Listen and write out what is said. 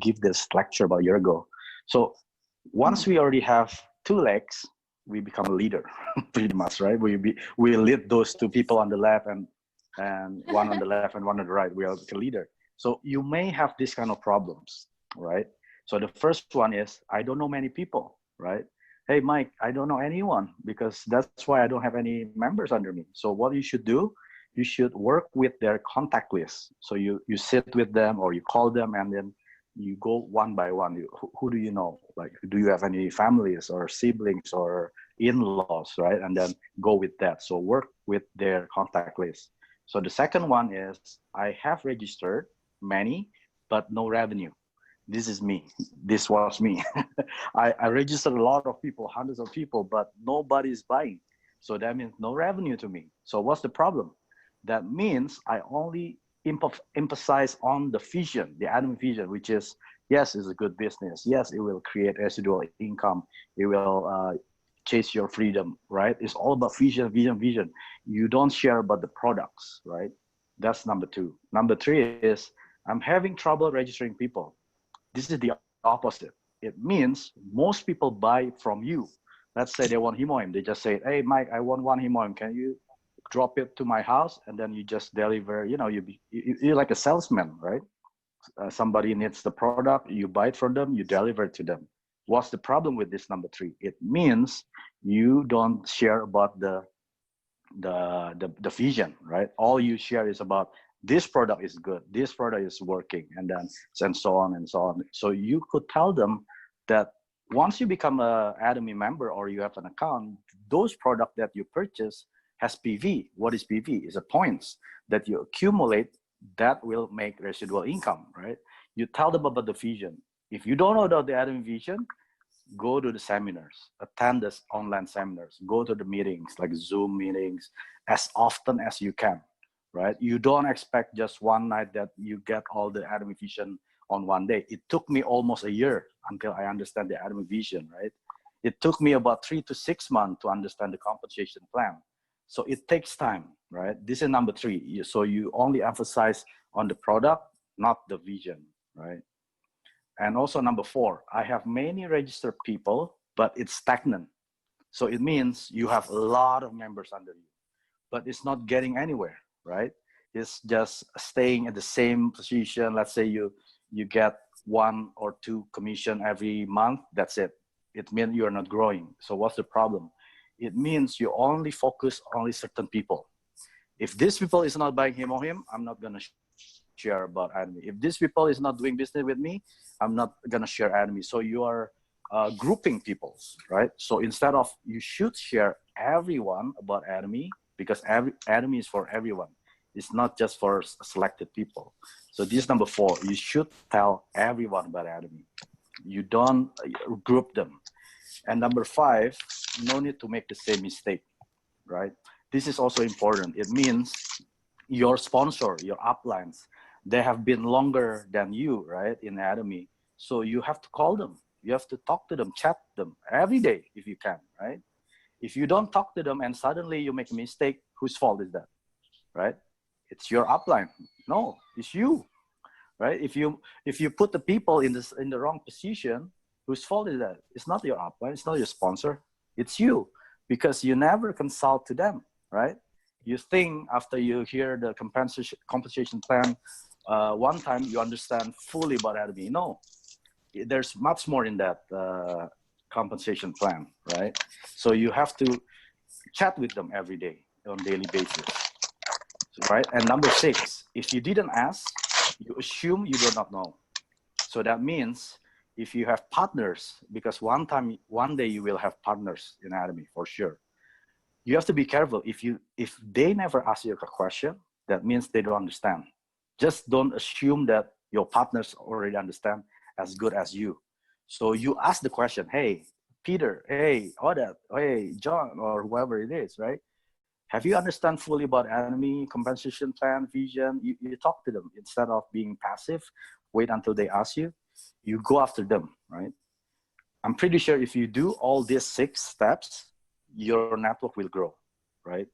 give this lecture about a year ago. So once we already have 2 legs, we become a leader, pretty much, right? We lead those 2 people on the left and one on the left and one on the right. We are the leader. So you may have this kind of problems, right? So the first one is, I don't know many people, right? Hey, Mike, I don't know anyone, because that's why I don't have any members under me. So what you should do, you should work with their contact list. So you sit with them or you call them, and then you go one by one. Who do you know? Like, do you have any families or siblings or in-laws, right? And then go with that. So work with their contact list. So the second one is, I have registered many, but no revenue. This is me. This was me. I registered a lot of people, hundreds of people, but nobody's buying. So that means no revenue to me. So what's the problem? That means I only emphasize on the vision, the ATOMY vision, which is, yes, it's a good business. Yes, it will create residual income. It will chase your freedom, right? It's all about vision, vision, vision. You don't share about the products, right? That's number 2. Number 3 is, I'm having trouble registering people. This is the opposite. It means most people buy from you. Let's say they want hemoim. They just say, hey, Mike, I want 1 hemoim. Can you drop it to my house? And then you just deliver, you're like a salesman, right? Somebody needs the product, you buy it from them, you deliver it to them. What's the problem with this number 3? It means you don't share about the vision, right? All you share is about, this product is good, this product is working, and so on and so on. So you could tell them that once you become a ATOMY member or you have an account, those products that you purchase has PV. What is PV? It's a points that you accumulate that will make residual income, right? You tell them about the vision. If you don't know about the ATOMY vision, go to the seminars, attend the online seminars, go to the meetings, like Zoom meetings, as often as you can, right? You don't expect just one night that you get all the ATOMY vision on one day. It took me almost a year until I understand the ATOMY vision, right? It took me about 3 to 6 months to understand the compensation plan. So it takes time, right? This is number 3. So you only emphasize on the product, not the vision, right? And also number 4, I have many registered people, but it's stagnant. So it means you have a lot of members under you, but it's not getting anywhere, right? It's just staying at the same position. Let's say you get 1 or 2 commission every month, that's it. It means you're not growing. So what's the problem? It means you only focus on certain people. If these people is not buying him or him, I'm not gonna share about ATOMY. If these people is not doing business with me, I'm not gonna share ATOMY. So you are grouping people, right? So instead of, you should share everyone about ATOMY, because ATOMY is for everyone. It's not just for selected people. So this is number 4. You should tell everyone about ATOMY. You don't group them. And number 5, no need to make the same mistake, right? This is also important. It means your sponsor, your uplines, they have been longer than you, right, in ATOMY. So you have to call them. You have to talk to them, chat them every day if you can, right? If you don't talk to them and suddenly you make a mistake, whose fault is that, right? It's your upline. No, it's you, right? If you put the people in the wrong position, whose fault is that? It's not your upline, it's not your sponsor, it's you, because you never consult to them, right? You think after you hear the compensation plan one time, you understand fully about ATOMY. No, there's much more in that compensation plan, right? So you have to chat with them every day on a daily basis, right? And number 6, if you didn't ask, you assume you do not know. So that means if you have partners, because one day you will have partners in ATOMY for sure. You have to be careful. If they never ask you a question, that means they don't understand. Just don't assume that your partners already understand as good as you. So you ask the question, hey, Peter, hey, Odette, hey, John, or whoever it is, right? Have you understand fully about ATOMY, compensation plan, vision? You talk to them instead of being passive, wait until they ask you. You go after them, right? I'm pretty sure if you do all these 6 steps, your network will grow, right?